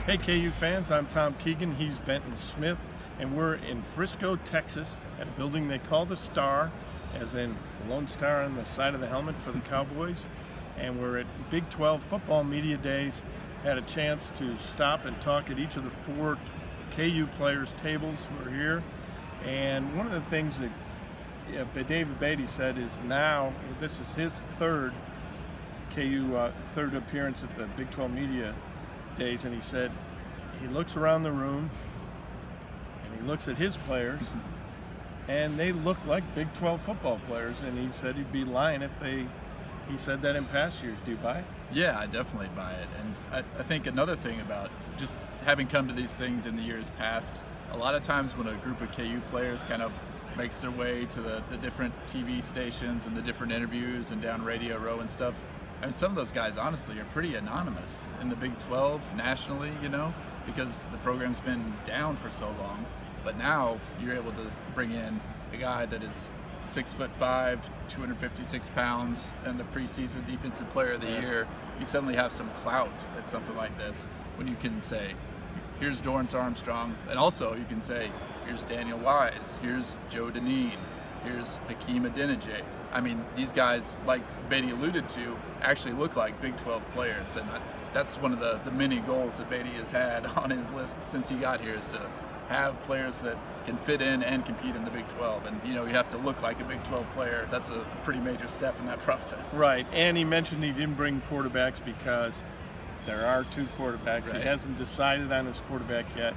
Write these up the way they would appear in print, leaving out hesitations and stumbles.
Hey KU fans, I'm Tom Keegan, he's Benton Smith, and we're in Frisco, Texas at a building they call the Star, as in the Lone Star on the side of the helmet for the Cowboys. And we're at Big 12 Football Media Days. Had a chance to stop and talk at each of the 4 KU players' tables who are here. And one of the things that David Beatty said is now, this is his third appearance at the Big 12 Media Days, and he said he looks around the room and he looks at his players and they look like Big 12 football players, and he said he'd be lying if he said that in past years. Do you buy it? Yeah, I definitely buy it. And I think another thing about just having come to these things in the years past, a lot of times when a group of KU players kind of makes their way to the different TV stations and the different interviews and down Radio Row and stuff, I mean, some of those guys, honestly, are pretty anonymous in the Big 12 nationally, you know, because the program's been down for so long. But now you're able to bring in a guy that is 6'5", 256 pounds, and the preseason Defensive Player of the Year. You suddenly have some clout at something like this when you can say, here's Dorance Armstrong, and also you can say, here's Daniel Wise, here's Joe Dineen, here's Hakeem Adeniji. I mean, these guys, like Beatty alluded to, actually look like Big 12 players, and that's one of the many goals that Beatty has had on his list since he got here, is to have players that can fit in and compete in the Big 12. And, you know, you have to look like a Big 12 player. That's a pretty major step in that process. Right, and he mentioned he didn't bring quarterbacks because there are 2 quarterbacks. Right. He hasn't decided on his quarterback yet.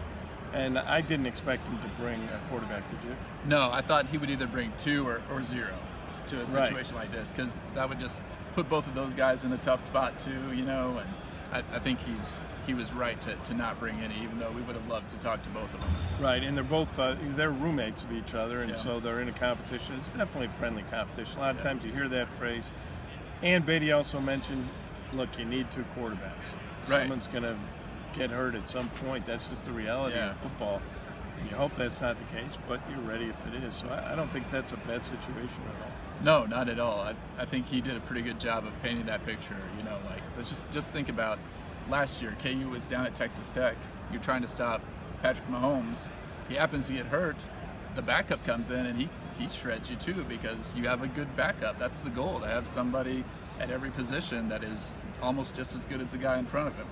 And I didn't expect him to bring a quarterback, did you? No, I thought he would either bring 2 or 0 to a situation like this, because that would just put both of those guys in a tough spot too, you know. And I think he was right to not bring any, even though we would have loved to talk to both of them. Right, and they're both they're roommates of each other, and so they're in a competition. It's definitely a friendly competition. A lot of times you hear that phrase. And Beatty also mentioned, look, you need 2 quarterbacks. Right. Someone's going to get hurt at some point. That's just the reality of football. And you hope that's not the case, but you're ready if it is. So I don't think that's a bad situation at all. No, not at all. I think he did a pretty good job of painting that picture. You know, like, let's just think about last year. KU was down at Texas Tech. You're trying to stop Patrick Mahomes. He happens to get hurt. The backup comes in and he shreds you too, because you have a good backup. That's the goal, to have somebody at every position that is almost just as good as the guy in front of him.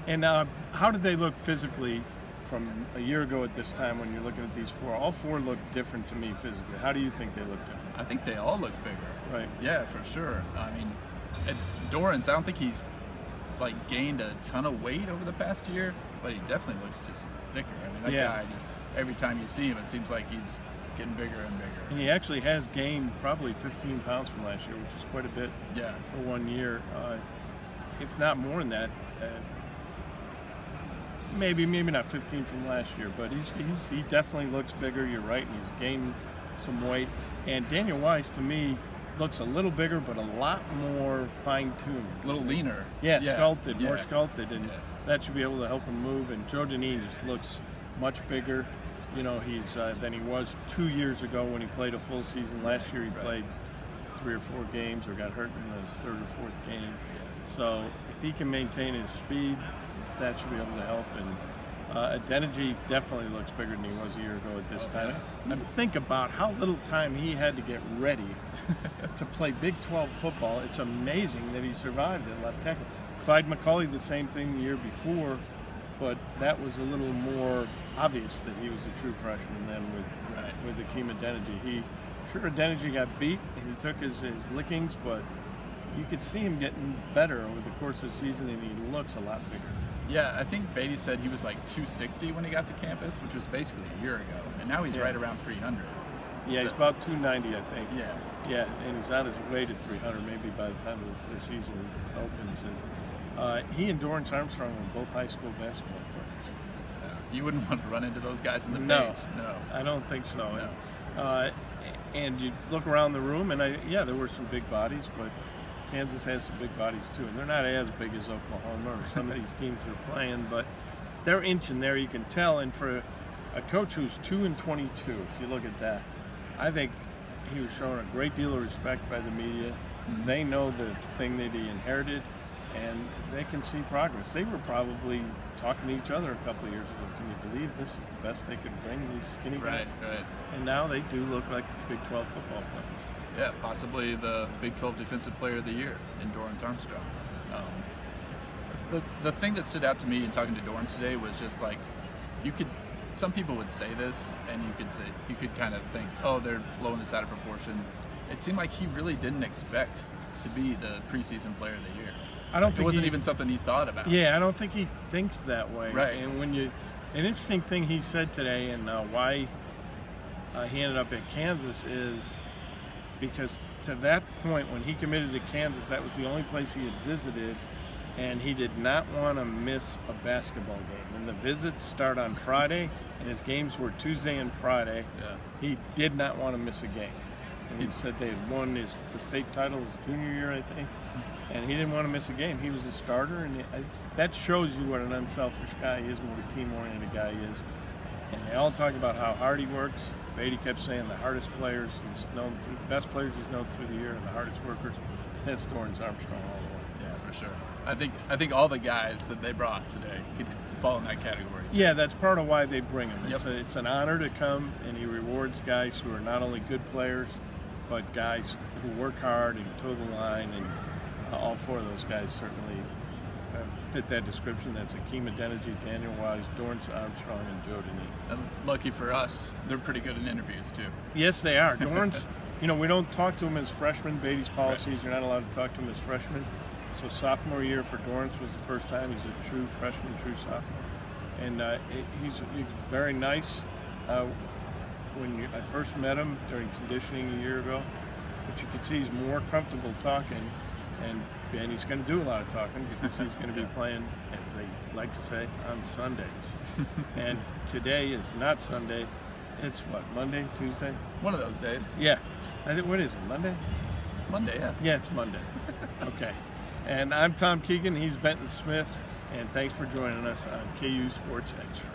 And how did they look physically from a year ago at this time when you're looking at these 4? All 4 look different to me physically. How do you think they look different? I think they all look bigger. Right. Yeah, for sure. I mean, it's Dorance. I don't think he's like gained a ton of weight over the past year, but he definitely looks just thicker. I mean, that guy just, every time you see him, it seems like he's getting bigger and bigger. And he actually has gained probably 15 pounds from last year, which is quite a bit for 1 year. If not more than that. Maybe not 15 from last year, but he definitely looks bigger. You're right, and he's gained some weight. And Daniel Wise, to me, looks a little bigger, but a lot more fine-tuned. A little leaner. Yeah, sculpted, more sculpted, and that should be able to help him move. And Joe Dineen just looks much bigger. You know, he's than he was 2 years ago when he played a full season. Last year he played 3 or 4 games or got hurt in the 3rd or 4th game. So if he can maintain his speed, that should be able to help. And Adeniji definitely looks bigger than he was a year ago at this time. And think about how little time he had to get ready to play Big 12 football. It's amazing that he survived at left tackle. Clyde McCauley, the same thing the year before, but that was a little more obvious that he was a true freshman then with Hakeem Adeniji. Adeniji got beat and he took his lickings, but you could see him getting better over the course of the season, and he looks a lot bigger. Yeah, I think Beatty said he was like 260 when he got to campus, which was basically a year ago, and now he's right around 300. Yeah, he's about 290, I think. Yeah, and he's on his way to 300 maybe by the time the season opens. And he and Dorance Armstrong were both high school basketball players. You wouldn't want to run into those guys in the paint. No, I don't think so. No. And you look around the room, and there were some big bodies, but Kansas has some big bodies too, and they're not as big as Oklahoma or some of these teams they're playing, but they're inching there, you can tell. And for a coach who's 2-22, if you look at that, I think he was showing a great deal of respect by the media. They know the thing that he inherited, and they can see progress. They were probably talking to each other a couple of years ago. Can you believe this is the best they could bring, these skinny guys? Right. And now they do look like Big 12 football players. Yeah, possibly the Big 12 Defensive Player of the Year in Dorance Armstrong. The thing that stood out to me in talking to Dorance today was just like, some people would say this, and you could kind of think, oh, they're blowing this out of proportion. It seemed like he really didn't expect to be the preseason Player of the Year. It wasn't even something he thought about. Yeah, I don't think he thinks that way. Right. And an interesting thing he said today, and why he ended up at Kansas, is because to that point when he committed to Kansas, that was the only place he had visited, and he did not want to miss a basketball game. And the visits start on Friday, and his games were Tuesday and Friday. Yeah. He did not want to miss a game. And he said they had won the state title his junior year, I think, and he didn't want to miss a game. He was a starter, and that shows you what an unselfish guy he is and what a team-oriented guy he is. And they all talk about how hard he works. Beatty kept saying the hardest players, the best players he's known through the year, and the hardest workers. That's Dorance Armstrong all the way. Yeah, for sure. I think all the guys that they brought today could fall in that category too. Yeah, that's part of why they bring him. Yep. It's an honor to come, and he rewards guys who are not only good players, but guys who work hard and toe the line, and all four of those guys certainly fit that description. That's Hakeem Adeniji, Daniel Wise, Dorance Armstrong, and Joe Dineen. And lucky for us, they're pretty good in interviews too. Yes, they are. Dorance, we don't talk to him as freshmen. Beatty's policies, right. You're not allowed to talk to him as freshmen. So sophomore year for Dorance was the first time. He's a true freshman, true sophomore. And he's very nice. When I first met him during conditioning a year ago, but you could see he's more comfortable talking, and he's going to do a lot of talking because he's going to be playing, as they like to say, on Sundays. And today is not Sunday. It's what, Monday, Tuesday? One of those days. Yeah. What is it, Monday? Monday, yeah. Yeah, it's Monday. Okay. And I'm Tom Keegan. He's Benton Smith. And thanks for joining us on KU Sports Extra.